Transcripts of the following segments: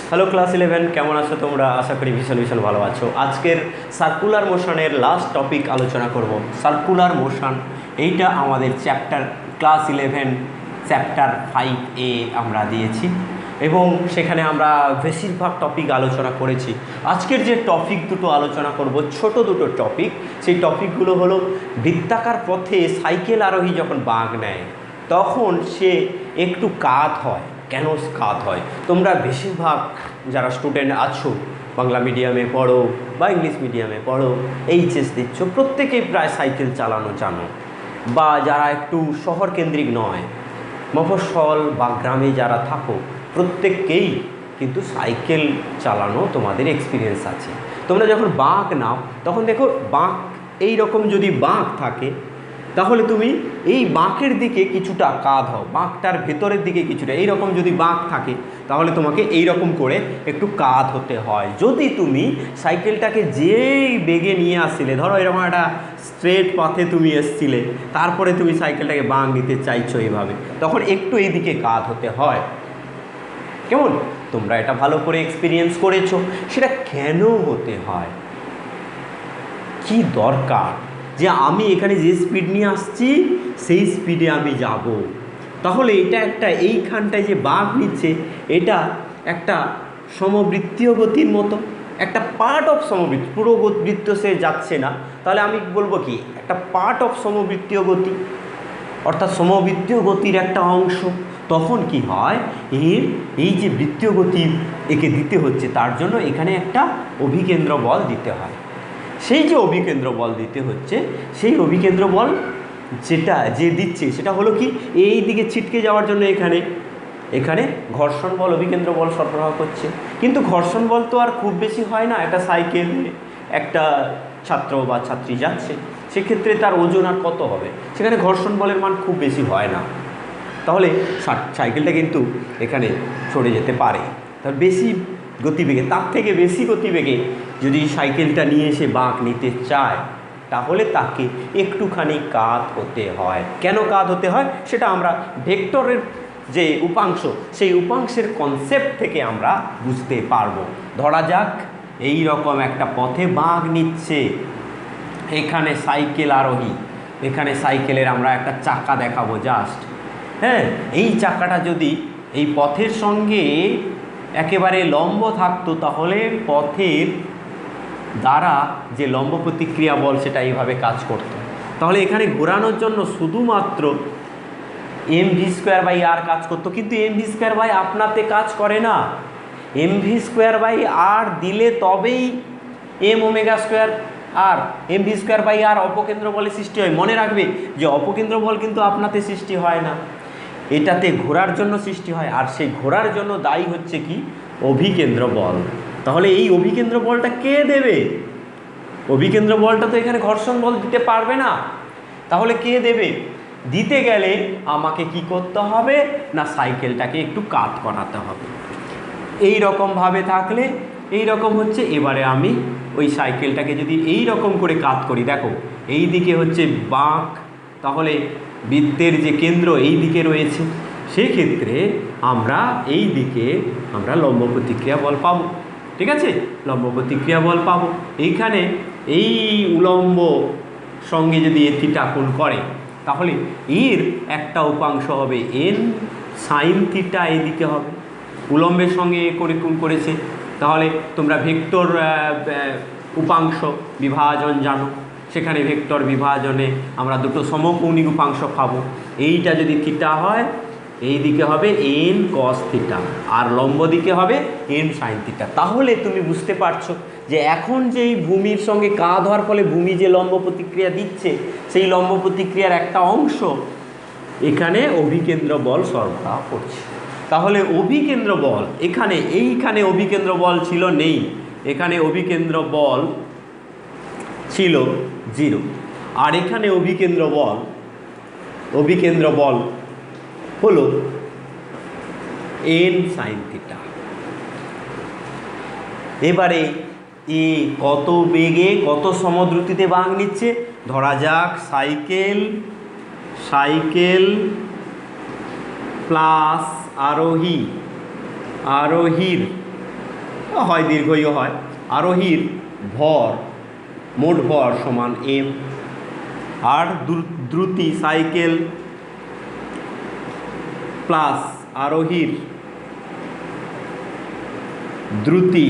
Hello class 11, কেমন আছো তোমরা? আশা করি ভীষণ ভীষণ ভালো আছো। আজকের সার্কুলার মোশনের লাস্ট টপিক আলোচনা করব। সার্কুলার মোশন এইটা আমাদের চ্যাপ্টার ক্লাস 11 চ্যাপ্টার 5A আমরা দিয়েছি এবং সেখানে আমরা বেশিরভাগ টপিক আলোচনা করেছি। আজকের যে টপিক দুটো আলোচনা করব, ছোট দুটো টপিক, সেই টপিকগুলো হলো বৃত্তাকার পথে সাইকেল আরোহী যখন বাঁক নেয় তখন সে একটু কাত হয়। কেন কাত হয়? তোমরা বেশিরভাগ যারা স্টুডেন্ট আছো, বাংলা মিডিয়ামে পড়ো বা ইংলিশ মিডিয়ামে পড়ো, এইচএস দিচ্ছ, প্রত্যেকেই প্রায় সাইকেল চালানো জানো, বা যারা একটু শহর কেন্দ্রিক নয়, মফস্বল বা গ্রামে যারা থাকো, প্রত্যেককেই কিন্তু সাইকেল চালানো তোমাদের এক্সপিরিয়েন্স আছে। তোমরা যখন বাঁক নাও তখন দেখো, বাঁক এই রকম যদি বাঁক থাকে তাহলে তুমি এই বাঁকের দিকে কিছুটা কাত হও, বাঁকটার ভেতরের দিকে কিছুটা এইরকম যদি বাঁক থাকে তাহলে তোমাকে এই রকম করে একটু কাত হতে হয়। যদি তুমি সাইকেলটাকে যেই বেগে নিয়ে আসছিলে, ধরো এরকম একটা স্ট্রেট পথে তুমি এসছিলে, তারপরে তুমি সাইকেলটাকে বাঁক নিতে চাইছো এইভাবে, তখন একটু এই দিকে কাত হতে হয়। কেমন? তোমরা এটা ভালো করে এক্সপিরিয়েন্স করেছো। সেটা কেন হতে হয়, কি দরকার যে আমি এখানে যে স্পিড নিয়ে আসছি সেই স্পিডে আমি যাব? তাহলে এটা একটা, এইখানটায় যে বাঁক নিচ্ছে এটা একটা সমবৃত্তীয় গতির মতো, একটা পার্ট অফ সমবৃত্তি, পুরো বৃত্ত সে যাচ্ছে না, তাহলে আমি বলবো কি একটা পার্ট অফ সমবৃত্তীয় গতি, অর্থাৎ সমবৃত্তীয় গতির একটা অংশ। তখন কি হয়, এই যে বৃত্তীয় গতি একে দিতে হচ্ছে, তার জন্য এখানে একটা অভিকেন্দ্র বল দিতে হয়। সেই যে অভিকেন্দ্র বল দিতে হচ্ছে, সেই অভিকেন্দ্র বল যে দিচ্ছে সেটা হলো কি, এই দিকে ছিটকে যাওয়ার জন্য এখানে ঘর্ষণ বল, অভিকেন্দ্র বল সরবরাহ করছে। কিন্তু ঘর্ষণ বল তো আর খুব বেশি হয় না। একটা সাইকেলে একটা ছাত্র বা ছাত্রী যাচ্ছে, সেক্ষেত্রে তার ওজন আর কত হবে? সেখানে ঘর্ষণ বলের মান খুব বেশি হয় না। তাহলে সাইকেলটা কিন্তু এখানে সরে যেতে পারে। তার বেশি গতিবেগে, তার থেকে বেশি গতিবেগে যদি সাইকেলটা নিয়ে এসে বাঁক নিতে চায়, তাহলে তাকে একটুখানি কাত হতে হয়। কেন কাত হতে হয় সেটা আমরা ভেক্টরের যে উপাংশ, সেই উপাংশের কনসেপ্ট থেকে আমরা বুঝতে পারবো। ধরা যাক এই রকম একটা পথে বাঁক নিচ্ছে, এখানে সাইকেল আরোহী, এখানে সাইকেলের আমরা একটা চাকা দেখাবো জাস্ট। হ্যাঁ, এই চাকাটা যদি এই পথের সঙ্গে একেবারে লম্ব থাকতো, তাহলে পথের দ্বারা যে লম্ব প্রতিক্রিয়া বল সেটা এইভাবে কাজ করত। তাহলে এখানে ঘোরানোর জন্য শুধুমাত্র mv²/r কাজ করতো, কিন্তু mv² আপনাতে কাজ করে না। mv²/r দিলে তবেই m⍵²r, mv²/r অপকেন্দ্র বলে সৃষ্টি হয়। মনে রাখবে যে অপকেন্দ্র বল কিন্তু আপনাতে সৃষ্টি হয় না, এটাতে ঘোরার জন্য সৃষ্টি হয়। আর সেই ঘোরার জন্য দায়ী হচ্ছে কি, অভিকেন্দ্র বল। তাহলে এই অভিকেন্দ্র বলটা কে দেবে? অভিকেন্দ্র বলটা তো এখানে ঘর্ষণ বল দিতে পারবে না, তাহলে কে দেবে? দিতে গেলে আমাকে কি করতে হবে না, সাইকেলটাকে একটু কাত করাতে হবে। এই রকমভাবে থাকলে এই রকম হচ্ছে। এবারে আমি ওই সাইকেলটাকে যদি এই রকম করে কাত করি, দেখো এই দিকে হচ্ছে বাঁক, তাহলে বৃত্তের যে কেন্দ্র এই দিকে রয়েছে, সেক্ষেত্রে আমরা এই দিকে আমরা লম্ব প্রতিক্রিয়া বল পাবো। ঠিক আছে, লম্ব প্রতিক্রিয়া বল পাবো। এইখানে এই উলম্ব সঙ্গে যদি এ থিটা কোণ করে, তাহলে এর একটা উপাংশ হবে n sin থিটা, এদিকে হবে উলম্বের সঙ্গে করে কোণ করেছে। তাহলে তোমরা ভেক্টর উপাংশ বিভাজন জানো, সেখানে ভেক্টর বিভাজনে আমরা দুটো সমকৌণিক উপাংশ পাবো। এইটা যদি থিটা হয়, এই দিকে হবে n cos থিটা, আর লম্ব দিকে হবে n sin থিটা। তাহলে তুমি বুঝতে পারছো যে এখন যেই ভূমির সঙ্গে কাত হওয়ার ফলে ভূমি যে লম্ব প্রতিক্রিয়া দিচ্ছে, সেই লম্ব প্রতিক্রিয়ার একটা অংশ এখানে অভিকেন্দ্র বল সরবরাহ করছে। তাহলে অভিকেন্দ্র বল এইখানে অভিকেন্দ্র বল ছিল নেই, এখানে অভিকেন্দ্র বল ছিল 0, আর এখানে অভিকেন্দ্র বল হলো n sin থিটা। এবারে এ কত বেগে কত সমদ্রুতিতে বাঁক নিচ্ছে? ধরা যাক সাইকেল প্লাস আরোহীর হয় দীর্ঘইও হয়। আরোহীর ভর, মোট ভর সমান এম, আর দ্রুতি সাইকেল প্লাস আরোহীর দ্রুতি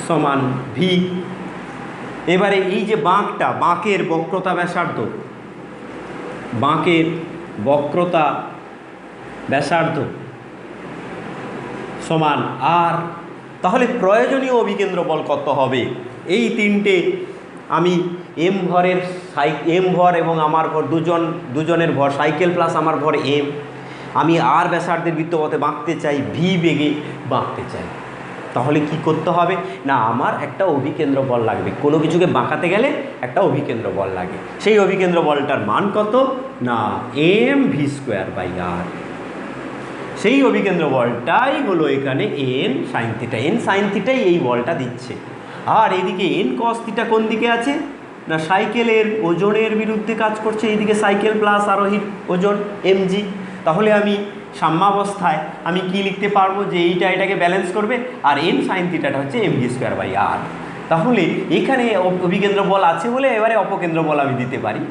সমান ভি। এবারে এই যে বাঁকটা, বাঁকের বক্রতা ব্যাসার্ধ, বাঁকের বক্রতা ব্যাসার্ধ সমান আর। তাহলে প্রয়োজনীয় অভিকেন্দ্র বল কত হবে? এই তিনটে আমি এম ভর এবং আমার ভর, দুজনের ভর সাইকেল প্লাস আমার ভর এম, আমি আর ব্যাসার্ধের বৃত্তপথে বাঁকতে চাই, ভি বেগে বাঁকতে চাই। তাহলে কি করতে হবে না, আমার একটা অভিকেন্দ্র বল লাগবে। কোনো কিছুকে বাঁকাতে গেলে একটা অভিকেন্দ্র বল লাগে। সেই অভিকেন্দ্র বলটার মান কত না M V square by R. সেই অভিকেন্দ্র বলটাই হলো এখানে N sine theta. N sine থিটাই এই বলটা দিচ্ছে। আর এইদিকে এন কস থিটা কোন দিকে আছে না সাইকেলের ওজনের বিরুদ্ধে কাজ করছে। এইদিকে সাইকেল প্লাস আরোহীর ওজন এমজি। তাহলে আমি সাম্যাবস্থায় আমি কি লিখতে পারবো যে এইটা এটাকে ব্যালেন্স করবে, আর এন সাইন থিটাটা হচ্ছে এম ভি স্কোয়ার বাই আর। তাহলে এখানে অভিকেন্দ্র বল আছে বলে এবারে অপকেন্দ্র বল আমি দিতে পারি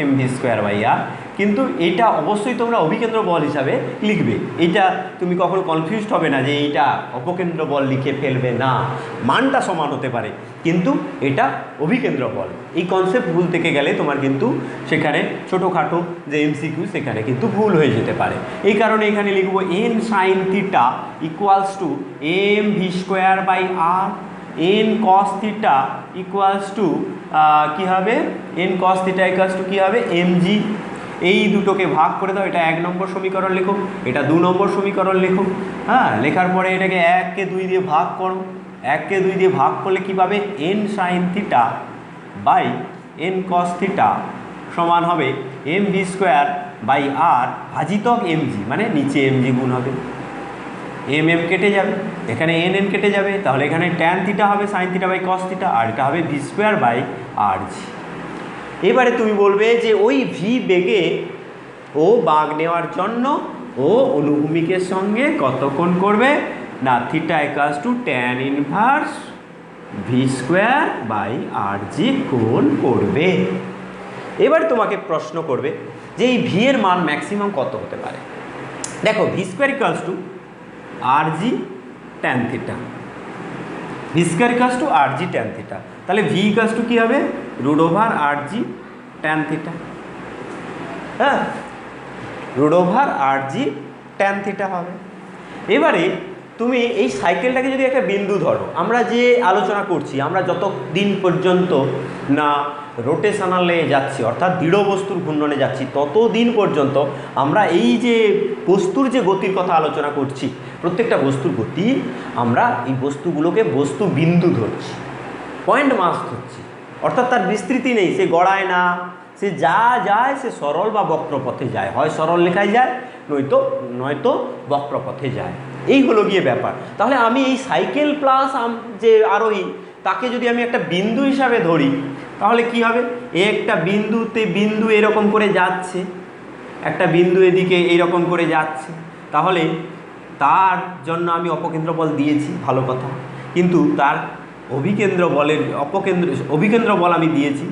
এম ভি স্কোয়ার বাই আর। কিন্তু এটা অবশ্যই তোমরা অভিকেন্দ্র বল হিসাবে লিখবে। এটা তুমি কখনো কনফিউজড হবে না যে এইটা অপকেন্দ্র বল লিখে ফেলবে না, মানটা সমান হতে পারে কিন্তু এটা অভিকেন্দ্র বল। এই কনসেপ্ট ভুল থেকে গেলে তোমার কিন্তু সেখানে ছোটোখাটো যে এমসিকিউ সেখানে কিন্তু ভুল হয়ে যেতে পারে। এই কারণে এখানে লিখবো N sine theta equals to M V square by R. N cos theta equals to কী হবে, N cos theta equals to কী হবে এমজি। এই দুটোকে ভাগ করে দাও, এটা 1 নম্বর সমীকরণ লেখো, এটা 2 নম্বর সমীকরণ লেখো। হ্যাঁ, লেখার পরে এটাকে 1কে 2 দিয়ে ভাগ করো। 1কে 2 দিয়ে ভাগ করলে কী পাবে n sine theta by n cos theta সমান হবে m V square by r ভাজিতক এমজি, মানে নিচে এমজি গুণ হবে, এম এম কেটে যাবে, এখানে এন এন কেটে যাবে। তাহলে এখানে ট্যান থিটা হবে sine theta by cos theta, আর এটা হবে V square by R G. এবারে তুমি বলবে যে ওই ভি বেগে ও বাঁক নেওয়ার জন্য ও অনুভূমিকের সঙ্গে কত কোণ করবে না theta equals to tan inverse V square by R G কোণ করবে। এবার তোমাকে প্রশ্ন করবে যে এই ভি এর মান ম্যাক্সিমাম কত হতে পারে। দেখো v square equals to r G tan theta, v square equals to r G tan theta. তাহলে ভি ইকুয়ালস টু কী হবে রুট ওভার আর জি ট্যান থিটা। হ্যাঁ, রুট ওভার আর জি ট্যান থিটা হবে। এবারে তুমি এই সাইকেলটাকে যদি একটা বিন্দু ধরো, আমরা যে আলোচনা করছি, আমরা যত দিন পর্যন্ত না রোটেশনালে যাচ্ছি অর্থাৎ দৃঢ় বস্তুর ঘূর্ণনে যাচ্ছি ততদিন পর্যন্ত আমরা এই যে বস্তুর যে গতির কথা আলোচনা করছি, প্রত্যেকটা বস্তুর গতি আমরা এই বস্তুগুলোকে বস্তু বিন্দু ধরছি, পয়েন্ট মাস ধরছি। অর্থাৎ তার বিস্তৃতি নেই, সে গড়ায় না, সে যা যায় সে সরল বা বক্রপথে যায়, হয় সরল লেখায় যায় নয়তো বক্রপথে যায়। এই হলো গিয়ে ব্যাপার। তাহলে আমি এই সাইকেল প্লাস যে আরোহী তাকে যদি আমি একটা বিন্দু হিসাবে ধরি তাহলে কি হবে, একটা বিন্দু এরকম করে যাচ্ছে, একটা বিন্দু এদিকে এইরকম করে যাচ্ছে, তাহলে তার জন্য আমি অপকেন্দ্র বল দিয়েছি, ভালো কথা। কিন্তু তার অভিকেন্দ্র বল আমি দিয়েছি,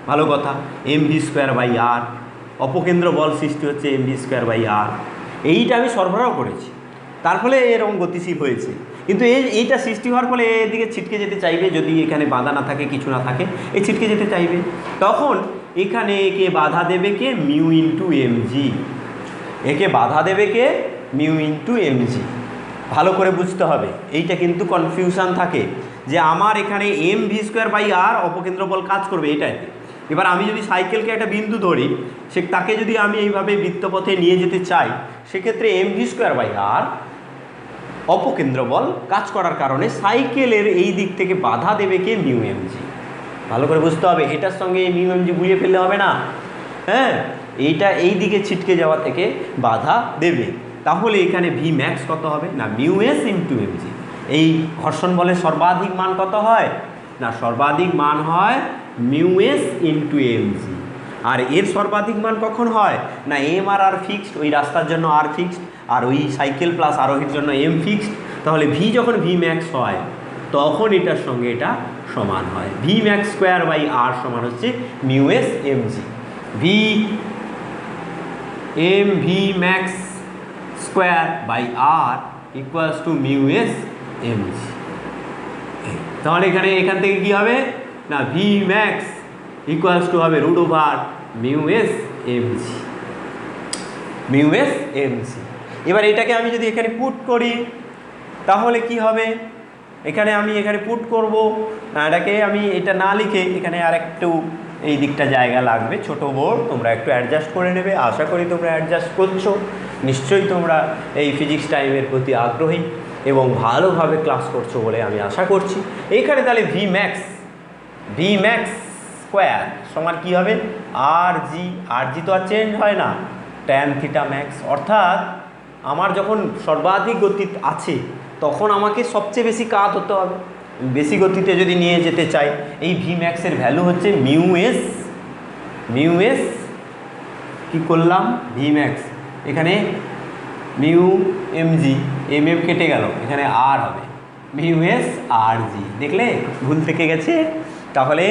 ভালো কথা, এম ভি স্কোয়ার বাই আর। অপকেন্দ্র বল সৃষ্টি হচ্ছে এম ভি স্কোয়ার বাই আর। এইটা আমি সরবরাহ করেছি, তার ফলে এরকম গতিশীল হয়েছে। কিন্তু এইটা সৃষ্টি হওয়ার ফলে এদিকে ছিটকে যেতে চাইবে, যদি এখানে বাধা না থাকে, কিছু না থাকে, এই ছিটকে যেতে চাইবে। তখন এখানে একে বাধা দেবে কে মিউ ইন্টু এমজি, একে বাধা দেবে কে মিউ ইন্টু এমজি। ভালো করে বুঝতে হবে, এইটা কিন্তু কনফিউশন থাকে যে আমার এখানে এম ভি স্কোয়ার বাই আর অপকেন্দ্র বল কাজ করবে এটাতে। এবার আমি যদি সাইকেলকে একটা বিন্দু ধরি, তাকে যদি আমি এইভাবে বৃত্তপথে নিয়ে যেতে চাই, সেক্ষেত্রে এম ভি স্কোয়ার বাই আর অপকেন্দ্র বল কাজ করার কারণে সাইকেলের এই দিক থেকে বাধা দেবে কে মিউ এমজি। ভালো করে বুঝতে হবে, এটার সঙ্গে মিউ এমজি বুঝিয়ে ফেললে হবে না। হ্যাঁ, এইটা এই দিকে ছিটকে যাওয়া থেকে বাধা দেবে। তাহলে এখানে ভি ম্যাক্স কত হবে না মিউ এস ইন্টু এমজি। এই ঘর্ষণ বলের সর্বাধিক মান কত হয় না সর্বাধিক মান হয় মিউ এস ইন্টু এমজি। আর এর সর্বাধিক মান কখন হয় না এম আর আর ফিক্সড, ওই রাস্তার জন্য আর ফিক্সড, আর ওই সাইকেল প্লাস আরোহীর জন্য এম ফিক্সড। তাহলে ভি যখন ভি ম্যাক্স হয় তখন এটার সঙ্গে এটা সমান হয়। V max square by r সমান হচ্ছে mu s m g. V max square by r equals to mu s m g. তাহলে এখান থেকে কি হবে না, ভি ম্যাক্স ইকুয়ালস টু হবে root over mu s m g, mu s m g. এবার এটাকে আমি যদি এখানে পুট করি তাহলে কি হবে, এখানে পুট করব, এটাকে আমি এটা না লিখে এখানে আর একটু এই দিকটা জায়গা লাগবে, ছোট বোর্ড, তোমরা একটু অ্যাডজাস্ট করে নেবে। আশা করি তোমরা অ্যাডজাস্ট করছো, নিশ্চয়ই তোমরা এই ফিজিক্স টাইমের প্রতি আগ্রহী এবং ভালোভাবে ক্লাস করছো বলে আমি আশা করছি। এইখানে তাহলে ভি ম্যাক্স স্কোয়ার সমান কী হবে, আর জি তো আর চেঞ্জ হয় না, ট্যান থিটা ম্যাক্স। অর্থাৎ আমার যখন সর্বাধিক গতি আছে তখন আমাকে সবচেয়ে বেশি কাত হতে হবে। বেশি গতিতে যদি নিয়ে যেতে চাই, এই ভি ম্যাক্সের ভ্যালু হচ্ছে মিউ এস কী করলাম, ভি ম্যাক্স, এখানে মিউ এম জি, এম কেটে গেল, এখানে আর হবে মিউ এস আর জি। দেখলে ভুল থেকে গেছে। তাহলে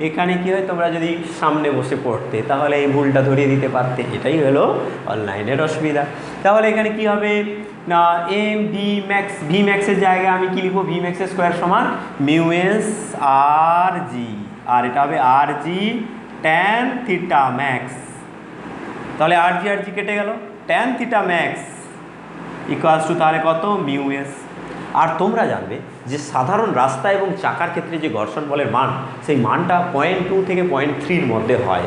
এখানে কি হয়, তোমরা যদি সামনে বসে পড়তে তাহলে এই ভুলটা ধরিয়ে দিতে পারতে। এটাই হলো অনলাইনের অসুবিধা। তাহলে এখানে কি হবে না, এম ভি ম্যাক্সের জায়গায় আমি কি লিখবো, ভি ম্যাক্সের স্কোয়ার সমান মিউ এস আর জি, আর এটা হবে আর জি ট্যান থিটা ম্যাক্স। তাহলে আর জি কেটে গেল, tan theta max equals two তাহলে কত, মিউ এস। আর তোমরা জানবে যে সাধারণ রাস্তা এবং চাকার ক্ষেত্রে যে ঘর্ষণ বলের মান, সেই মানটা 0.2 থেকে 0.3-র মধ্যে হয়।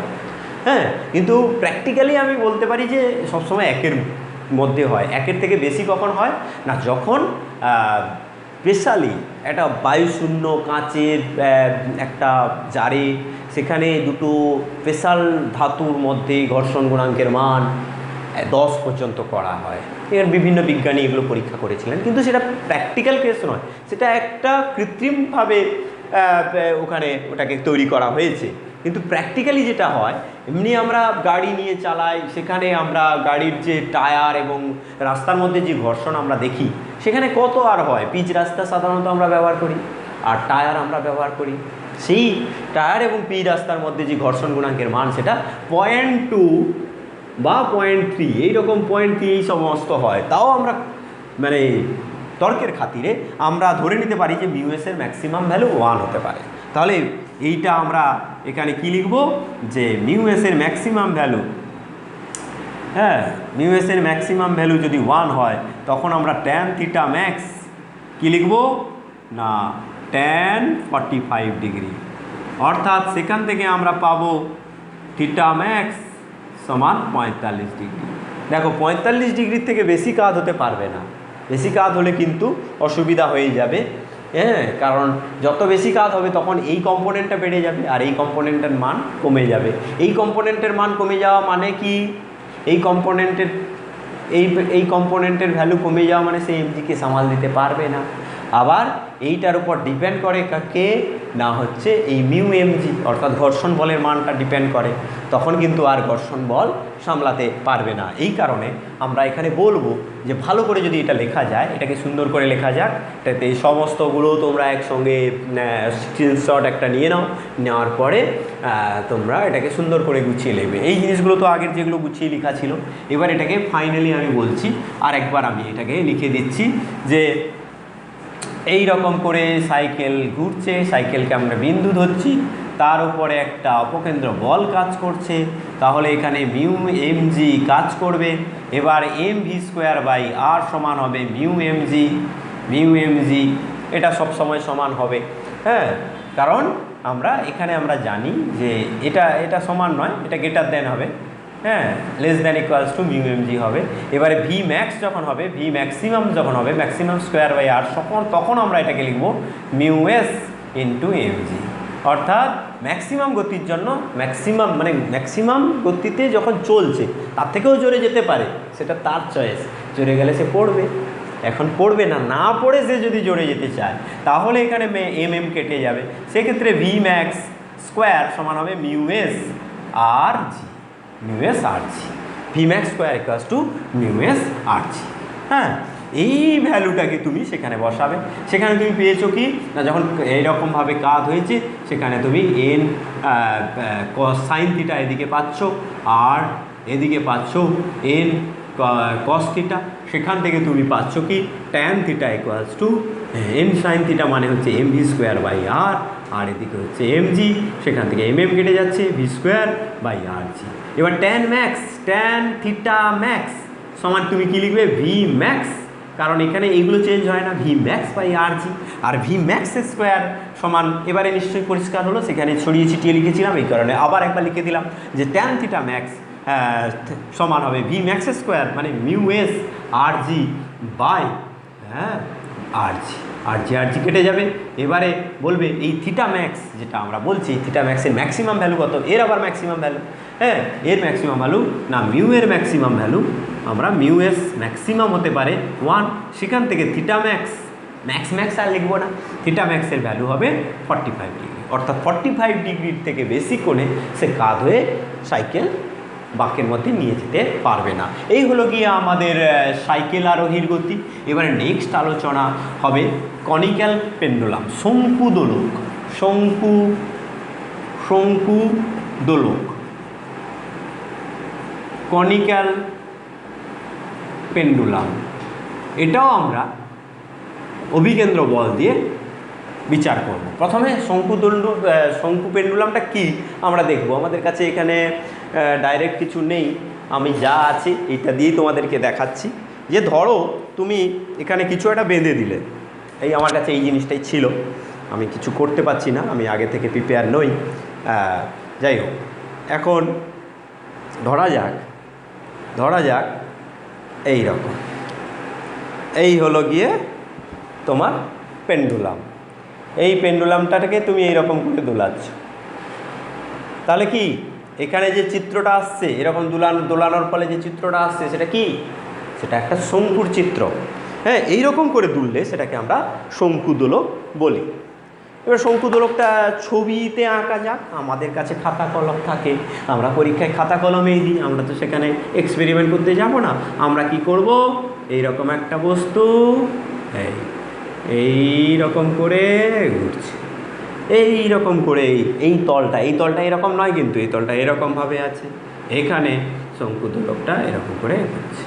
হ্যাঁ, কিন্তু প্র্যাকটিক্যালি আমি বলতে পারি যে সবসময় 1-এর মধ্যে হয়। 1-এর থেকে বেশি কখন হয় না, যখন স্পেশালি একটা বায়ুশূন্য কাঁচের একটা জারে, সেখানে দুটো স্পেশাল ধাতুর মধ্যে ঘর্ষণ গুণাঙ্কের মান 10 পর্যন্ত করা হয়। এর বিভিন্ন বিজ্ঞানী এগুলো পরীক্ষা করেছিলেন, কিন্তু সেটা প্র্যাকটিক্যাল কেস নয়, সেটা একটা কৃত্রিমভাবে ওটাকে তৈরি করা হয়েছে। কিন্তু প্র্যাকটিক্যালি যেটা হয়, এমনি আমরা গাড়ি নিয়ে চালাই, সেখানে আমরা গাড়ির যে টায়ার এবং রাস্তার মধ্যে যে ঘর্ষণ আমরা দেখি, সেখানে কত আর হয়, পিচ রাস্তা সাধারণত আমরা ব্যবহার করি আর টায়ার আমরা ব্যবহার করি। সেই টায়ার এবং পিচ রাস্তার মধ্যে যে ঘর্ষণ গুণাঙ্কের মান, সেটা 0.2 বা 0.3, এইরকম 0.3 এই সমস্ত হয়। তাও আমরা মানে তর্কের খাতিরে আমরা ধরে নিতে পারি যে মিউ এসের ম্যাক্সিমাম ভ্যালু 1 হতে পারে। তাহলে এইটা আমরা এখানে কি লিখব, যে মিউ এসের ম্যাক্সিমাম ভ্যালু, হ্যাঁ, মিউ এসের ম্যাক্সিমাম ভ্যালু যদি 1 হয়, তখন আমরা ট্যান থিটা ম্যাক্স কী লিখব না, ট্যান 45 ডিগ্রি। অর্থাৎ সেখান থেকে আমরা পাবো থিটা ম্যাক্স সমান 45 ডিগ্রি। দেখো 45 ডিগ্রির থেকে বেশি কাজ হতে পারবে না, বেশি কাজ হলে কিন্তু অসুবিধা হয়ে যাবে। হ্যাঁ, কারণ যত বেশি কাজ হবে তখন এই কম্পোনেন্টটা বেড়ে যাবে আর এই কম্পোনেন্টের মান কমে যাবে। এই কম্পোনেন্টের মান কমে যাওয়া মানে কি, এই কম্পোনেন্টের ভ্যালু কমে যাওয়া মানে সেই এমজিকে সামাল দিতে পারবে না। আবার এইটার উপর ডিপেন্ড করে কাকে না, হচ্ছে এই মিউ এমজি, অর্থাৎ ঘর্ষণ বলের মানটা ডিপেন্ড করে, তখন কিন্তু আর ঘর্ষণ বল সামলাতে পারবে না। এই কারণে আমরা এখানে বলবো যে ভালো করে যদি এটা লেখা যায়, এটাকে সুন্দর করে লেখা যাক, এটাতে এই সমস্তগুলো তোমরা একসঙ্গে স্ক্রিনশট একটা নিয়ে নাও, নেওয়ার পরে তোমরা এটাকে সুন্দর করে গুছিয়ে নেবে। এই জিনিসগুলো তো আগের যেগুলো গুছিয়ে লেখা ছিল, এবার এটাকে ফাইনালি আমি বলছি, আর একবার আমি এটাকে লিখে দিচ্ছি যে এই রকম করে সাইকেল ঘুরছে, সাইকেলকে আমরা বিন্দু ধরছি, তার উপরে একটা অপকেন্দ্র বল কাজ করছে, তাহলে এখানে মিউ এমজি কাজ করবে। এবার M V square by r সমান হবে মিউ এমজি, এটা সব সময় সমান হবে। হ্যাঁ, কারণ আমরা জানি যে এটা সমান নয়, এটা গ্রেটার দেন হবে, হ্যাঁ, less than equals to mu MG হবে। এবারে ভি ম্যাক্স যখন হবে, ভি ম্যাক্সিমাম যখন হবে, ম্যাক্সিমাম স্কোয়ার বাই আর, তখন আমরা এটাকে লিখব মিউ এস ইন্টু এমজি। অর্থাৎ ম্যাক্সিমাম গতির জন্য, ম্যাক্সিমাম গতিতে যখন চলছে, তার থেকেও জোরে যেতে পারে, সেটা তার চয়েস। জোরে গেলে সে পড়বে, এখন পড়বে না পড়ে সে যদি জোরে যেতে চায়, তাহলে এখানে এম কেটে যাবে। সেক্ষেত্রে ভি ম্যাক্স স্কোয়ার সমান হবে mu S R G, mu S R G, V max square equals to mu S R G. হ্যাঁ, এই ভ্যালুটাকে তুমি সেখানে বসাবে। সেখানে তুমি পেয়েছো কি না, যখন এইরকমভাবে কাত হয়েছে সেখানে তুমি এন সাইন থিটা এদিকে পাচ্ছ, আর এদিকে পাচ্ছ এন কস থিটা। সেখান থেকে তুমি পাচ্ছ কি tan theta equals two N sine theta, মানে হচ্ছে এম ভি স্কোয়ার বাই আর, আর এদিকে হচ্ছে এম জি, সেখান থেকে এম এম কেটে যাচ্ছে, ভি স্কোয়ার বাই আর জি। এবার tan max, tan theta max সমান তুমি কী লিখবে, ভি ম্যাক্স, কারণ এখানে এইগুলো চেঞ্জ হয় না, ভি ম্যাক্স বাই আর জি। আর ভি ম্যাক্স স্কোয়ার সমান, এবারে নিশ্চয়ই পরিষ্কার হলো, সেখানে ছড়িয়ে ছিটিয়ে লিখেছিলাম, এই কারণে আবার একবার লিখে দিলাম যে ট্যান থিটা ম্যাক্স সমান হবে ভি ম্যাক্স স্কোয়ার মানে mu S R G by R G, R G কেটে যাবে। এবারে বলবে এই থিটা ম্যাক্স যেটা আমরা বলছি, থিটা ম্যাক্সের ম্যাক্সিমাম ভ্যালু কত, এর আবার ম্যাক্সিমাম ভ্যালু, হ্যাঁ এর ম্যাক্সিমাম ভ্যালু না মিউ এর ম্যাক্সিমাম ভ্যালু, আমরা মিউ এস ম্যাক্সিমাম হতে পারে 1, সেখান থেকে থিটা ম্যাক্স ম্যাক্স আর লিখবো না, থিটা ম্যাক্সের ভ্যালু হবে 45 ডিগ্রি, অর্থাৎ 45 ডিগ্রির থেকে বেশি কোণে সে কাত হয়ে সাইকেল বাঁকের মধ্যে নিয়ে যেতে পারবে না। এই হলো গিয়ে আমাদের সাইকেল আরোহীর গতি। এবারে নেক্সট আলোচনা হবে কনিক্যাল পেন্ডুলাম, শঙ্কু দোলক, শঙ্কু দোলক, কনিক্যাল পেন্ডুলাম। এটাও আমরা অভিকেন্দ্র বল দিয়ে বিচার করব। প্রথমে শঙ্কু পেন্ডুলামটা কি আমরা দেখব। আমাদের কাছে এখানে ডাইরেক্ট কিছু নেই, আমি যা আছে এইটা দিয়েই তোমাদেরকে দেখাচ্ছি। যে ধরো তুমি এখানে কিছু একটা বেঁধে দিলে, এই আমার কাছে এই জিনিসটাই ছিল, আমি কিছু করতে পারছি না, আমি আগে থেকে প্রিপেয়ার নই, যাই হোক। এখন ধরা যাক এই রকম, এই হলো গিয়ে তোমার পেন্ডুলাম। এই পেন্ডুলামটাকে তুমি এইরকম করে দোলাচ্ছ, তাহলে কি এখানে যে চিত্রটা আসছে এরকম দোলানোর ফলে যে চিত্রটা আসছে সেটা কি, সেটা একটা শঙ্কুর চিত্র। হ্যাঁ, এইরকম করে দুললে সেটাকে আমরা শঙ্কু দোলক বলি। এবার শঙ্কু দোলকটা ছবিতে আঁকা যাক। আমাদের কাছে খাতা কলম থাকে, আমরা পরীক্ষায় খাতা কলমেই দিই, আমরা তো সেখানে এক্সপেরিমেন্ট করতে যাব না। আমরা কি করব, এইরকম একটা বস্তু এই রকম করে ঘুরছে, এই রকম করে এই তলটা এরকম নয়, কিন্তু এই তলটা এরকমভাবে আছে, এখানে শঙ্কু দোলকটা এরকম করে ঘুরছে।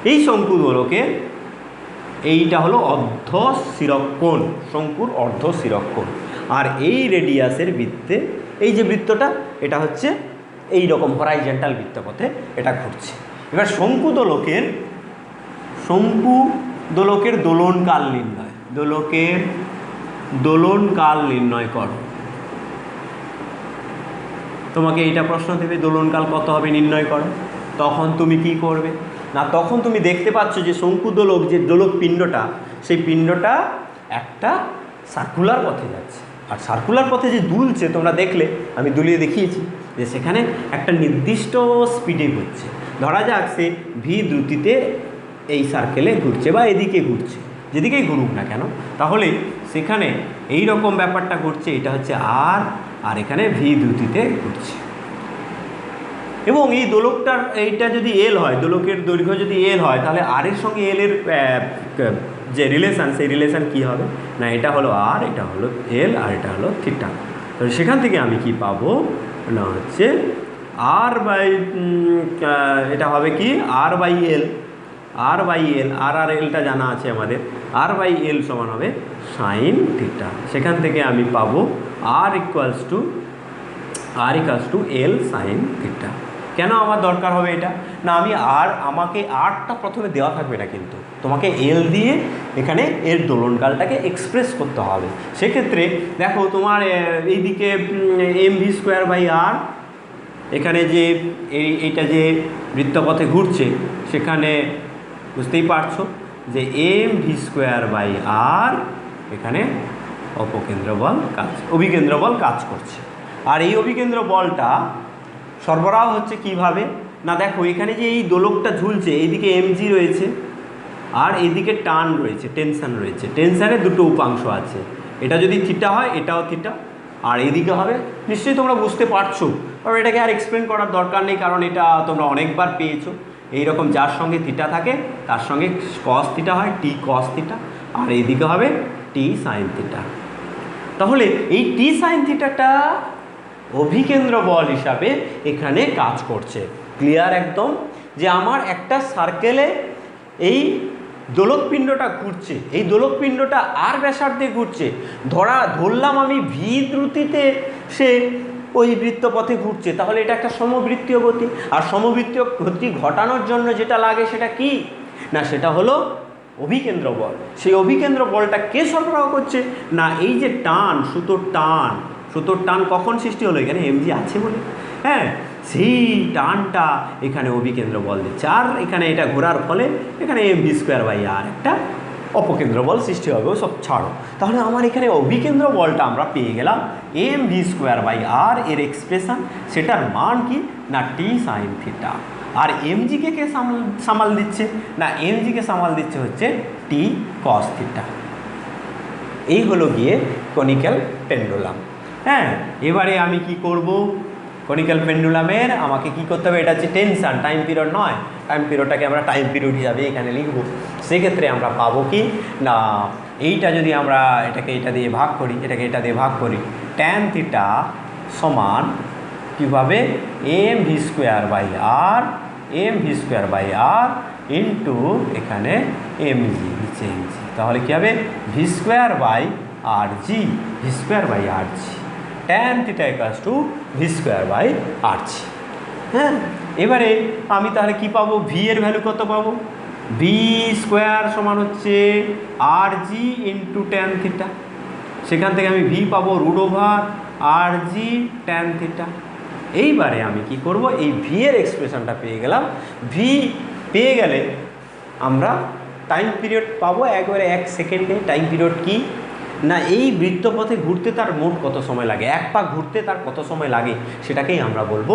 এই শঙ্কু দোলকের এইটা হলো অর্ধ শিরক কোণ, শঙ্কুর অর্ধ শিরক কোণ। আর এই রেডিয়াসের বৃত্তে এই যে বৃত্তটা, এটা হচ্ছে এই রকম হরাইজন্টাল বৃত্তপথে এটা ঘুরছে। এবার শঙ্কু দোলকের দোলনকাল নির্ণয়, দোলনকাল নির্ণয় করো। তোমাকে এইটা প্রশ্ন দেবে, দোলনকাল কত হবে নির্ণয় করো। তখন তুমি কি করবে না, তখন তুমি দেখতে পাচ্ছ যে শঙ্কু দোলক, যে দোলক পিণ্ডটা, সেই পিণ্ডটা একটা সার্কুলার পথে যাচ্ছে। আর সার্কুলার পথে যে দুলছে, তোমরা দেখলে আমি দুলিয়ে দেখিয়েছি যে সেখানে একটা নির্দিষ্ট স্পিডে ঘুরছে। ধরা যাক সে ভি দ্রুতিতে এই সার্কেলে ঘুরছে বা এদিকে ঘুরছে, যেদিকেই ঘুরুক না কেন, তাহলে সেখানে এই রকম ব্যাপারটা ঘুরছে, এটা হচ্ছে আর এখানে ভি দ্রুতিতে ঘুরছে। এবং এই দোলকটার এইটা যদি এল হয়, দোলকের দৈর্ঘ্য যদি এল হয়, তাহলে আর এর সঙ্গে এল এর যে রিলেশান, সেই রিলেশান কী হবে না, এটা হলো আর, এটা হলো এল, আর এটা হলো থিটা। তো সেখান থেকে আমি কি পাবো না, হচ্ছে আর বাই এটা হবে কি আর বাই এল, আর এলটা জানা আছে আমাদের, আর বাই এল সমান হবে সাইন থিটা। সেখান থেকে আমি পাবো R equals to L sine theta. কেন আমার দরকার হবে এটা না, আমাকে আরটা প্রথমে দেওয়া থাকবে না, কিন্তু তোমাকে এল দিয়ে এখানে এর দোলনকালটাকে এক্সপ্রেস করতে হবে। সেক্ষেত্রে দেখো তোমার এইদিকে এম ভি স্কোয়ার বাই আর, এখানে যে এইটা যে বৃত্তপথে ঘুরছে, সেখানে বুঝতেই পারছো যে এম ভি স্কোয়ার বাই আর এখানে অভিকেন্দ্র বল কাজ করছে। আর এই অভিকেন্দ্র বলটা সরবরাহ হচ্ছে কিভাবে না, দেখো এখানে যে এই দোলকটা ঝুলছে, এইদিকে এমজি রয়েছে আর এইদিকে টান রয়েছে, টেনশান রয়েছে। টেনশানের দুটো উপাংশ আছে, এটা যদি থিটা হয় এটাও থিটা, আর এইদিকে হবে, নিশ্চয়ই তোমরা বুঝতে পারছো। আর এটাকে আর এক্সপ্লেন করার দরকার নেই, কারণ এটা তোমরা অনেকবার পেয়েছো। এইরকম যার সঙ্গে থিটা থাকে তার সঙ্গে কস থিটা হয়, টি কস থিটা, আর এইদিকে হবে টি সাইন থিটা। তাহলে এই টি সাইন থিটাটা অভিকেন্দ্র বল হিসাবে এখানে কাজ করছে। ক্লিয়ার একদম, যে আমার একটা সার্কেলে এই দোলকপিণ্ডটা ঘুরছে, এই দোলকপিণ্ডটা আর ব্যাসার্ধে ঘুরছে, ধরলাম আমি ভি দ্রুতিতে সে ওই বৃত্তপথে ঘুরছে, তাহলে এটা একটা সমবৃত্তীয় গতি। আর সমবৃত্তীয় গতি ঘটানোর জন্য যেটা লাগে সেটা কি না, সেটা হলো অভিকেন্দ্র বল। সেই অভিকেন্দ্র বলটা কে সরবরাহ করছে না, এই যে টান, সুতোর টান কখন সৃষ্টি হলো, এখানে এমজি আছে বলে, হ্যাঁ, সেই টানটা এখানে অভিকেন্দ্র বল দিচ্ছে। আর এখানে এটা ঘোরার ফলে এখানে এমভি স্কোয়ার বাই আর একটা অপকেন্দ্র বল সৃষ্টি হবে, সব ছাড়ো। তাহলে আমার এখানে অভিকেন্দ্র বলটা আমরা পেয়ে গেলাম এমভি স্কোয়ার বাই আর, এর এক্সপ্রেশন, সেটার মান কি না টি সাইন থিটা। আর এমজিকে কে সামাল দিচ্ছে না, এমজিকে সামাল দিচ্ছে হচ্ছে টি কস থিটা। এই হলো গিয়ে কনিক্যাল পেন্ডুলাম। হ্যাঁ, এবারে আমি কি করব, কনিক্যাল পেন্ডুলামের আমাকে কি করতে হবে, এটা হচ্ছে টেনশন, টাইম পিরিয়ড নয়, টাইম পিরিয়ডটাকে আমরা টাইম পিরিয়ড হিসাবে এখানে লিখব। সেক্ষেত্রে আমরা পাবো কি না, এইটা যদি আমরা এটাকে এটা দিয়ে ভাগ করি, এটাকে এটা দিয়ে ভাগ করি, ট্যান থিটা সমান কীভাবে M V square by R, M V square by R into এখানে এমজি, নিচে এমজি, তাহলে কী হবে V square by R G, V square by R G, tan theta equals to V square by R G. হ্যাঁ, এবারে আমি তাহলে কি পাবো, ভি এর ভ্যালু কত পাবো, ভি স্কোয়ার সমান হচ্ছে আর জি ইন্টু ট্যান থিটা, সেখান থেকে আমি ভি পাবো রুট ওভার আর জি ট্যান থিটা। এইবারে আমি কি করব, এই ভি এর এক্সপ্রেশনটা পেয়ে গেলাম। ভি পেয়ে গেলে আমরা টাইম পিরিয়ড পাবো একবারে 1 সেকেন্ডে। টাইম পিরিয়ড কি না, এই বৃত্তপথে ঘুরতে তার মোট কত সময় লাগে, এক পাক ঘুরতে তার কত সময় লাগে, সেটাকেই আমরা বলবো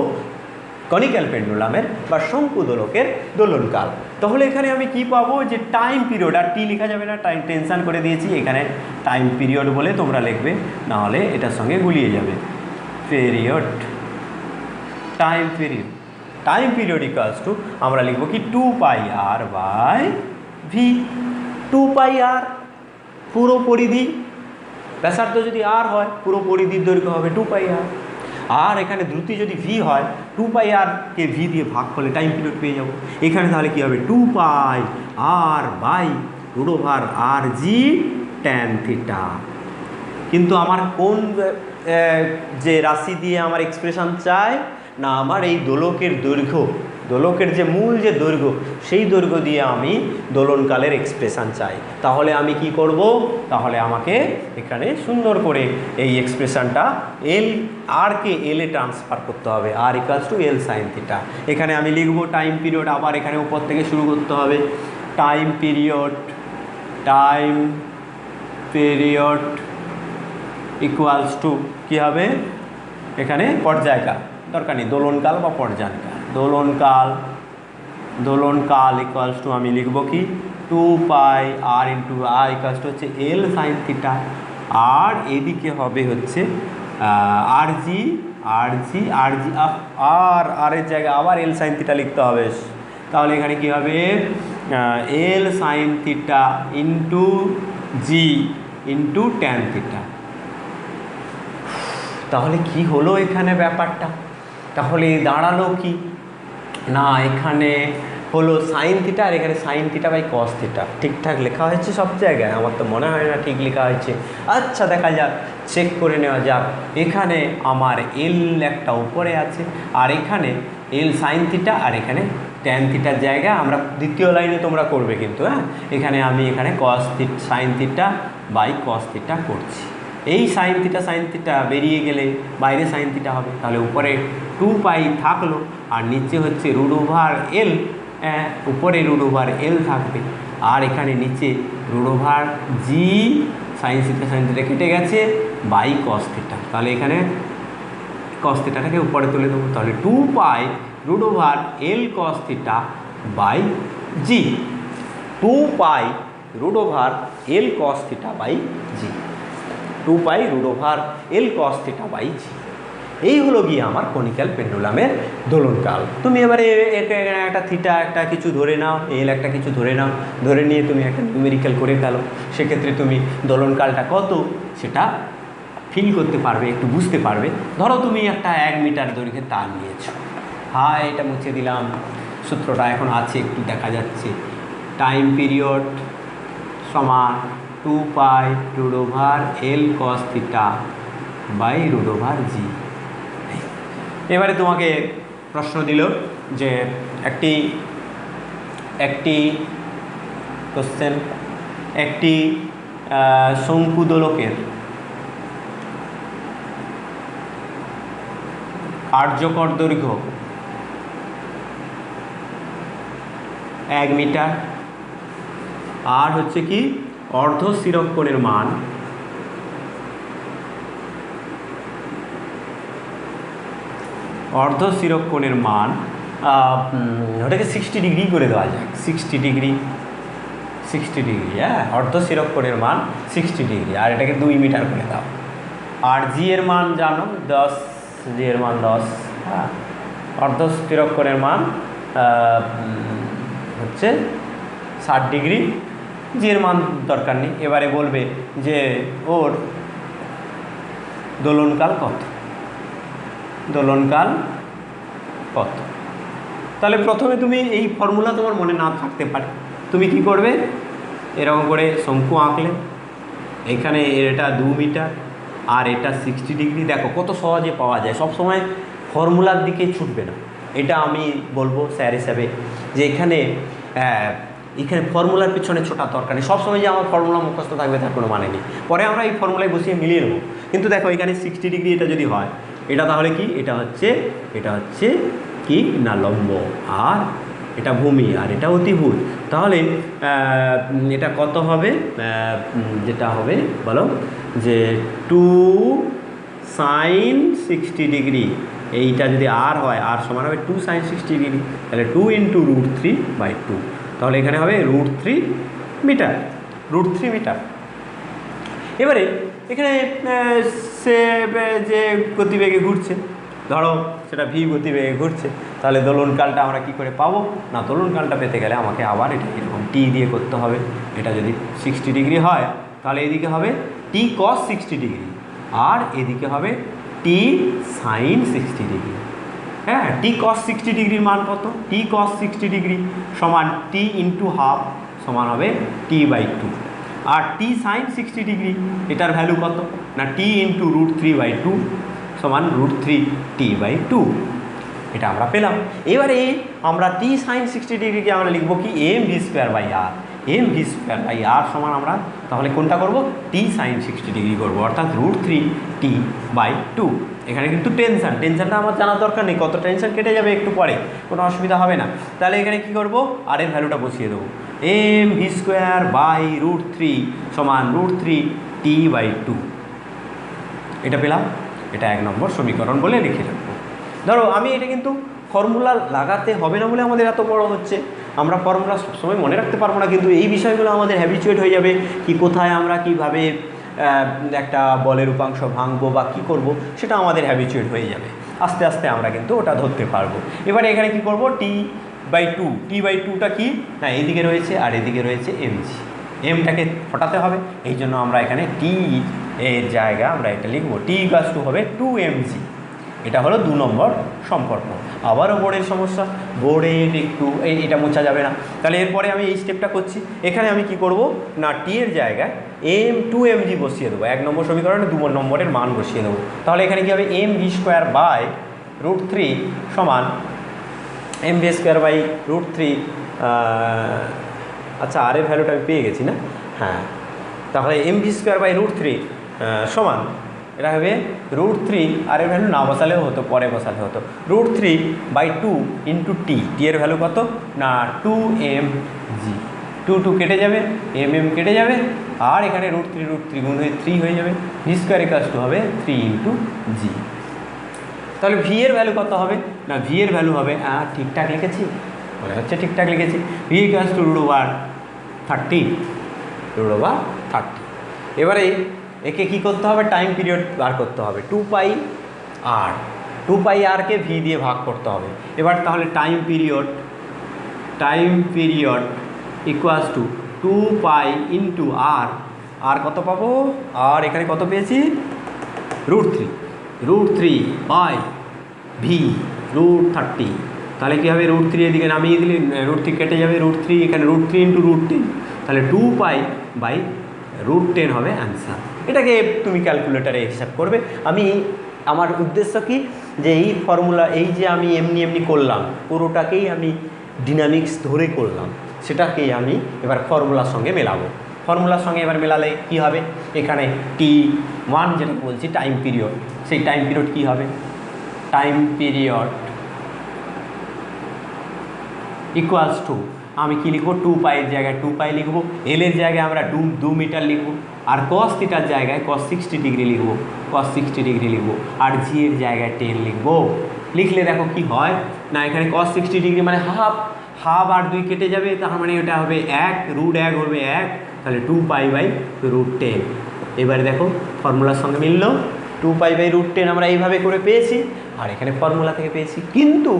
কনিক্যাল পেন্ডুলামের বা শঙ্কু দোলকের দোলনকাল। তাহলে এখানে আমি কি পাবো, যে টাইম পিরিয়ড, আর টি লেখা যাবে না, টাইম টেনশন করে দিয়েছি, এখানে টাইম পিরিয়ড বলে তোমরা লিখবে, নাহলে এটার সঙ্গে গুলিয়ে যাবে। Period, time period, time period equals two আমরা লিখবো কি 2 pi R by V. 2 pi আর পুরো পরিধি, ব্যাসার্ধ যদি আর হয় পুরো পরিধির দৈর্ঘ্য হবে 2 পাই আর। আর এখানে দ্রুতি যদি ভি হয় 2 পাই আর কে ভি দিয়ে ভাগ করলে টাইম পিরিয়ড পেয়ে যাবো। এখানে তাহলে কী হবে 2 pi R by root over R G tan theta. কিন্তু আমার কোন যে রাশি দিয়ে আমার এক্সপ্রেশন চাই না, আমার এই দোলকের দৈর্ঘ্য, দোলকের যে মূল যে দৈর্ঘ্য, সেই দৈর্ঘ্য দিয়ে আমি দোলনকালের এক্সপ্রেশন চাই। তাহলে আমি কি করব, তাহলে আমাকে এখানে সুন্দর করে এই এক্সপ্রেশনটা এল, আর কে এল এ ট্রান্সফার করতে হবে, R equals to L sine theta. এখানে আমি লিখব টাইম পিরিয়ড, আবার এখানে উপর থেকে শুরু করতে হবে, time period, time period equals to কী হবে, এখানে পর্যায়কাল দরকার নেই, দোলনকাল বা পর্যায়কাল, দোলনকাল ইকুয়ালস টু আমি লিখব কি 2 পাই আর ইন্টু আর ইকুয়ালস টু হচ্ছে এল সাইন থিটা, আর এদিকে হবে হচ্ছে আর জি, আর জি, আর জি, আর এর জায়গায় আবার এল সাইন থিটা লিখতে হবে। তাহলে এখানে কি হবে এল সাইন থিটা ইন্টু জি ইন্টু ট্যান থিটা। তাহলে কি হলো এখানে ব্যাপারটা, তাহলে দাঁড়ালো কি না, এখানে হলো সাইন থিটা আর এখানে sine theta by cos theta. ঠিকঠাক লেখা হয়েছে সব জায়গায়, আমার তো মনে হয় না ঠিক লেখা হয়েছে। আচ্ছা দেখা যাক, চেক করে নেওয়া যাক। এখানে আমার এল একটা উপরে আছে, আর এখানে এল সাইন থিটা, আর এখানে ট্যান থিটার জায়গায় আমরা দ্বিতীয় লাইনে তোমরা করবে কিন্তু, হ্যাঁ, এখানে আমি এখানে cos theta sine theta by cos theta করছি। এই সাইন থিটা বেরিয়ে গেলে বাইরে সাইন থিটা হবে, তাহলে উপরে 2 পাই থাকলো, আর নিচে হচ্ছে রুট ওভার এল, উপরে রুট ওভার এল থাকবে, আর এখানে নিচে root over g sine theta কেটে গেছে বাই কস থিটা। তাহলে এখানে কস থিটাটাকে উপরে তুলে দেবো, তাহলে 2 pi root over L cos theta by G, 2 pi root over L cos theta by G, 2 pi root over L cos theta by G. এই হলো গিয়ে আমার কনিক্যাল পেন্ডুলামের দোলনকাল। তুমি এবারে একটা থিটা একটা কিছু ধরে নাও, এল একটা কিছু ধরে নাও, ধরে নিয়ে তুমি একটা নিউমেরিক্যাল করে ফেলো। সেক্ষেত্রে তুমি দোলনকালটা কত সেটা ফিল করতে পারবে, একটু বুঝতে পারবে। ধরো তুমি একটা 1 মিটার দৈর্ঘ্যের তার নিয়েছো। হ্যাঁ, এটা মুছে দিলাম, সূত্রটা এখন আছে, একটু দেখা যাচ্ছে। টাইম পিরিয়ড সমান 2π√L cos θ/√G। এবারে তোমাকে প্রশ্ন দিল যে একটি কোশ্চেন, একটি শঙ্কু দোলকের কার্যকর দৈর্ঘ্য 1 মিটার, আর হচ্ছে কি অর্ধ স্থিরক কোণের মান ওটাকে 60 ডিগ্রি করে দেওয়া যাক। 60 ডিগ্রি, হ্যাঁ, অর্ধ স্থিরক কোণের মান 60 ডিগ্রি, আর এটাকে 2 মিটার করে দাও। আর জি এর মান জানো 10, জি এর মান 10। হ্যাঁ, অর্ধ স্থিরক কোণের মান হচ্ছে 60 ডিগ্রি, জি এর মান দরকার নেই। এবারে বলবে যে ওর দোলনকাল কত, তাহলে প্রথমে তুমি এই ফর্মুলা তোমার মনে না থাকতে পারে, তুমি কি করবে, এরকম করে শঙ্কু আঁকলে, এখানে এটা 2 মিটার আর এটা 60 ডিগ্রি। দেখো কত সহজে পাওয়া যায়, সব সময় ফর্মুলার দিকে ছুটবে না। এটা আমি বলবো স্যার হিসাবে যে এখানে ফর্মুলার পিছনে ছোটার দরকার নেই। সবসময় যে আমার ফর্মুলা মুখস্থ থাকবে তার কোনো মানে নেই, পরে আমরা এই ফর্মুলায় বসিয়ে মিলিয়ে নেবো। কিন্তু দেখো এখানে 60 ডিগ্রি এটা যদি হয়, এটা তাহলে কি, এটা হচ্ছে কি না লম্ব, আর এটা ভূমি, আর এটা অতিভুজ। তাহলে এটা কত হবে, যেটা হবে বলো যে 2 sin 60 ডিগ্রি, এইটা যদি আর হয়, আর সমান হবে 2 sin 60 ডিগ্রি, তাহলে 2 × √3/2, তাহলে এখানে হবে √3 মিটার, √3 মিটার। এবারে এখানে সে যে গতিবেগে ঘুরছে, ধরো সেটা ভি গতিবেগে ঘুরছে, তাহলে দোলনকালটা আমরা কি করে পাবো না, দোলনকালটা পেতে গেলে আমাকে আবার এটা এরকম টি দিয়ে করতে হবে। এটা যদি 60 ডিগ্রি হয় তাহলে এদিকে হবে টি cos 60 ডিগ্রি, আর এদিকে হবে টি sin 60 ডিগ্রি। হ্যাঁ, টি cos 60 ডিগ্রির মান কত, টি cos 60 ডিগ্রি সমান টি × ½ সমান হবে t/2, আর টি sin 60 ডিগ্রি এটার ভ্যালু কত না টি × √3/2 সমান √3t/2। এটা আমরা পেলাম। এবারে আমরা টি sin 60 ডিগ্রিকে আমরা লিখবো কি mv²/r, mv²/r সমান আমরা তাহলে কোনটা করব, টি sin 60 ডিগ্রি করবো, অর্থাৎ √3t/2। এখানে কিন্তু টেনশনটা আমার জানার দরকার নেই, কত টেনশন কেটে যাবে একটু পরে, কোনো অসুবিধা হবে না। তাহলে এখানে কি করব, আর এর ভ্যালুটা বসিয়ে দেবো, mv²/√3 সমান √3t/2। এটা পেলাম, এটা 1 নম্বর সমীকরণ বলে লিখে রাখবো। ধরো আমি এটা কিন্তু ফর্মুলা লাগাতে হবে না বলে আমাদের এত বড় হচ্ছে, আমরা ফর্মুলা সবসময় মনে রাখতে পারবো না, কিন্তু এই বিষয়গুলো আমাদের হ্যাবিচুয়েট হয়ে যাবে, কি কোথায় আমরা কিভাবে একটা বলের উপাংশ ভাঙবো বা কী করবো, সেটা আমাদের হ্যাবিচুয়েট হয়ে যাবে। আস্তে আস্তে আমরা কিন্তু ওটা ধরতে পারবো। এবারে এখানে কি করব, t/2টা কি না এদিকে রয়েছে আর এদিকে রয়েছে mg, এমটাকে ফটাতে হবে, এই জন্য আমরা এখানে টি এর জায়গা আমরা এটা লিখবো t = হবে 2mg। এটা হলো 2 নম্বর সম্পর্ক। আবারও বোর্ডের সমস্যা, বোর্ডের একটু এটা মোছা যাবে না, তাহলে এরপরে আমি এই স্টেপটা করছি। এখানে আমি কি করব না টি এর জায়গায় 2mg বসিয়ে দেবো, 1 নম্বর সমীকরণে 2 নম্বরের মান বসিয়ে দেবো। তাহলে এখানে কি হবে mv²/√3 সমান mv²/√3, আচ্ছা আর এর ভ্যালুটা আমি পেয়ে গেছি না, হ্যাঁ, তাহলে mv²/√3 সমান এটা হবে √3, আর এর ভ্যালু না বসালেও হতো, পরে বসালে হতো, √3/2 × টি এর ভ্যালু কত না 2mg, 2 কেটে যাবে, কেটে যাবে, আর এখানে √3 গুণ হয়ে 3 হয়ে যাবে, v² হবে 3 × g। তাহলে ভি এর ভ্যালু কত হবে না, ভি এর ভ্যালু হবে, ঠিকঠাক লিখেছি, মনে হচ্ছে ঠিকঠাক লিখেছি, ভি = √30। এবারে একে কি করতে হবে, টাইম পিরিয়ড বার করতে হবে, 2π আর 2πr-কে ভি দিয়ে ভাগ করতে হবে। এবার তাহলে time period equals to 2π into R. আর কত পাবো? আর এখানে কত পেয়েছি? √3 বাই ভি √30। তাহলে কী হবে? √3 এদিকে নামিয়ে দিলে √3 কেটে যাবে, √3 এখানে √3 ইন্টু √10, তাহলে 2π বাই √10 হবে অ্যান্সার। এটাকে তুমি ক্যালকুলেটারে হিসাব করবে। আমার উদ্দেশ্য কি, যে এই ফর্মুলা, এই যে আমি এমনি করলাম পুরোটাকেই আমি ডিনামিক্স ধরে করলাম, সেটাকেই আমি এবার ফর্মুলার সঙ্গে মেলাবো। ফর্মুলার সঙ্গে এবার মেলালে কি হবে? এখানে T1 যেটা বলছি টাইম পিরিয়ড, সেই টাইম পিরিয়ড কী হবে? টাইম পিরিয়ড ইকুয়ালস টু, আমি কী লিখবো? 2π এর জায়গায় 2π লিখবো, এল এর জায়গায় আমরা 2 মিটার লিখবো, আর cos থিটার জায়গায় cos 60 ডিগ্রি লিখবো, আর জি এর জায়গায় 10 লিখবো। লিখলে দেখো কি হয় না, এখানে cos 60 ডিগ্রি মানে হাফ আর 2 কেটে যাবে, তার মানে ওটা হবে 1, √1 হবে 1, তাহলে 2π বাই √10। এবারে দেখো ফর্মুলার সঙ্গে মিলল, 2π বাই √10 আমরা এইভাবে করে পেয়েছি, আর এখানে ফর্মুলা থেকে পেয়েছি। কিন্তু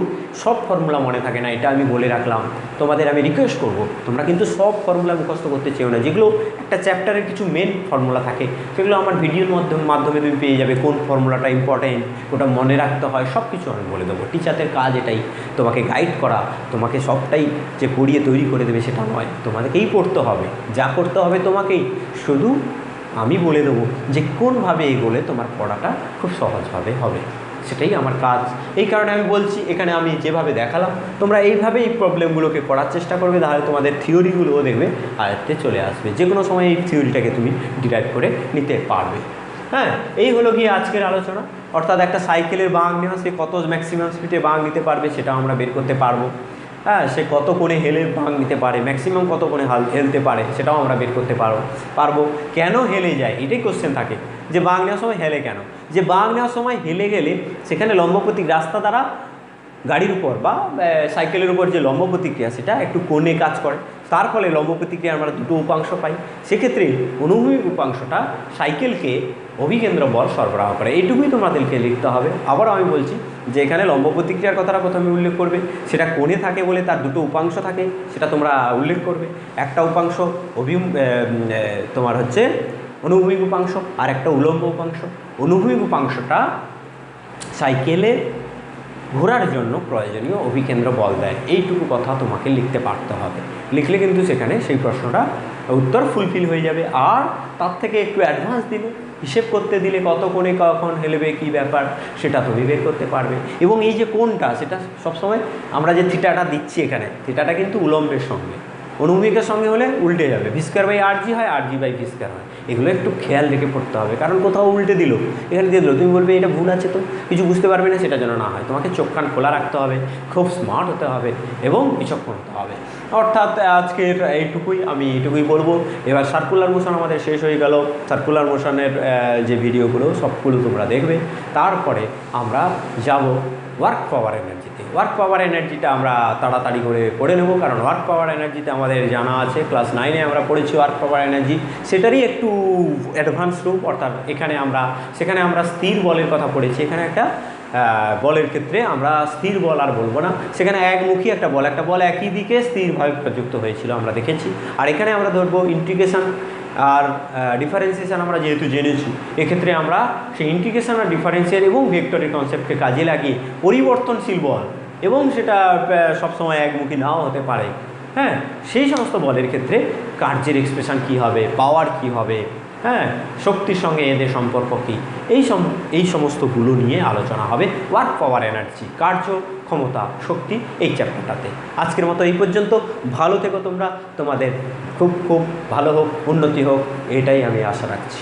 সব ফর্মুলা মনে থাকে না, এটা আমি বলে রাখলাম। তোমাদের আমি রিকোয়েস্ট করব, তোমরা কিন্তু সব ফর্মুলা মুখস্থ করতে চেও না। যেগুলো একটা চ্যাপ্টারের কিছু মেন ফর্মুলা থাকে, সেগুলো আমার ভিডিওর মাধ্যমে তুমি পেয়ে যাবে। কোন ফর্মুলাটা ইম্পর্টেন্ট, ওটা মনে রাখতে হয়, সব কিছু আমি বলে দেবো। টিচারদের কাজ এটাই, তোমাকে গাইড করা, তোমাকে সবটাই যে পড়িয়ে তৈরি করে দেবে সেটা নয়, তোমাদেরকেই পড়তে হবে। যা করতে হবে তোমাকেই, শুধু আমি বলে দেবো যে কোনভাবে এগোলে তোমার পড়াটা খুব সহজভাবে হবে, সেটাই আমার কাজ। এই কারণে আমি বলছি, এখানে আমি যেভাবে দেখালাম তোমরা এইভাবেই এই প্রবলেমগুলোকে করার চেষ্টা করবে, তাহলে তোমাদের থিওরিগুলোও দেখবে আয়ত্তে চলে আসবে। যে কোনো সময় এই থিওরিটাকে তুমি ডিরাইভ করে নিতে পারবে। হ্যাঁ, এই হলো গিয়ে আজকের আলোচনা। অর্থাৎ একটা সাইকেলের বাঁক নেওয়া, সে কত ম্যাক্সিমাম স্পিডে বাঁক নিতে পারবে সেটাও আমরা বের করতে পারবো। হ্যাঁ, সে কত কোণে হেলে বাঁক নিতে পারে, ম্যাক্সিমাম কত কোণে হেলতে পারে সেটাও আমরা বের করতে পারবো। কেন হেলে যায় এটাই কোশ্চেন থাকে, যে বাঁক নেওয়ার সময় হেলে কেন? যে বাঁক নেওয়ার সময় হেলে গেলে সেখানে লম্বপ্রতিক রাস্তা দ্বারা গাড়ির উপর বা সাইকেলের উপর যে লম্ব প্রতিক্রিয়া সেটা একটু কোণে কাজ করে, তার ফলে লম্ব প্রতিক্রিয়া আমরা দুটো উপাংশ পাই। সেক্ষেত্রে অনুভূমিক উপাংশটা সাইকেলকে অভিকেন্দ্র বল সরবরাহ করে। এইটুকুই তোমাদেরকে লিখতে হবে। আবারও আমি বলছি যে এখানে লম্ব প্রতিক্রিয়ার কথাটা প্রথমে উল্লেখ করবে, সেটা কোণে থাকে বলে তার দুটো উপাংশ থাকে, সেটা তোমরা উল্লেখ করবে। একটা উপাংশ তোমার হচ্ছে অনুভূমিক উপাংশ, আর একটা উলম্ব উপাংশ। অনুভূমিক উপাংশটা সাইকেলে ঘোরার জন্য প্রয়োজনীয় অভিকেন্দ্র বল দেয়। এইটুকু কথা তোমাকে লিখতে পারতে হবে। লিখলে কিন্তু সেখানে সেই প্রশ্নটা উত্তর ফুলফিল হয়ে যাবে। আর তার থেকে একটু অ্যাডভান্স দিলে, হিসেব করতে দিলে কত কোণে কখন হেলবে কী ব্যাপার সেটা তুমি বের করতে পারবে। এবং এই যে কোণটা, সেটা সবসময় আমরা যে থিটাটা দিচ্ছি এখানে, থিটাটা কিন্তু উলম্বের সঙ্গে, অনুভূমিকের সঙ্গে হলে উল্টে যাবে। v²/rg হয়, rg/v² হয়। এগুলো একটু খেয়াল রেখে পড়তে হবে, কারণ কোথাও উল্টে দিল, এখানে দিয়ে দিল, তুমি বলবে এটা ভুল আছে, তো কিছু বুঝতে পারবে না। সেটা যেন না হয়, তোমাকে চোখ কান খোলা রাখতে হবে, খুব স্মার্ট হতে হবে এবং বিচক্ষণ হতে হবে। অর্থাৎ আজকের আমি এইটুকুই বলবো। এবার সার্কুলার মোশন আমাদের শেষ হয়ে গেল। সার্কুলার মোশনের যে ভিডিওগুলো সবগুলো তোমরা দেখবে। তারপরে আমরা যাব ওয়ার্ক পাওয়ার এনার্জিতে। ওয়ার্ক পাওয়ার এনার্জিটা আমরা তাড়াতাড়ি করে পড়ে নেব, কারণ ওয়ার্ক পাওয়ার এনার্জিতে আমাদের জানা আছে, ক্লাস 9-এ আমরা পড়েছি ওয়ার্ক পাওয়ার এনার্জি, সেটারই একটু অ্যাডভান্স রূপ। অর্থাৎ সেখানে আমরা স্থির বলের কথা পড়েছি। এখানে একটা বলের ক্ষেত্রে আমরা স্থির বল আর বলবো না, সেখানে একমুখী একটা বল একই দিকে স্থিরভাবে প্রযুক্ত হয়েছিল আমরা দেখেছি। আর এখানে আমরা ধরবো ইন্টিগ্রেশন আর ডিফারেন্সিয়েশন। আমরা যেহেতু জেনেছি, এক্ষেত্রে আমরা সেই ইন্টিগ্রেশন আর ডিফারেন্সিয়েশন এবং ভেক্টরের কনসেপ্টকে কাজে লাগিয়ে পরিবর্তনশীল বল, এবং সেটা সবসময় একমুখী নাও হতে পারে, হ্যাঁ, সেই সমস্ত বলের ক্ষেত্রে কার্যের এক্সপ্রেশন কী হবে, পাওয়ার কী হবে, হ্যাঁ, শক্তির সঙ্গে এদের সম্পর্ক কী, এই সমস্তগুলো নিয়ে আলোচনা হবে ওয়ার্ক পাওয়ার এনার্জি, কার্য, ক্ষমতা, শক্তি, এই চ্যাপ্টারটাতে। আজকের মতো এই পর্যন্ত। ভালো থেকো তোমরা, তোমাদের খুব খুব ভালো হোক, উন্নতি হোক, এটাই আমি আশা রাখছি।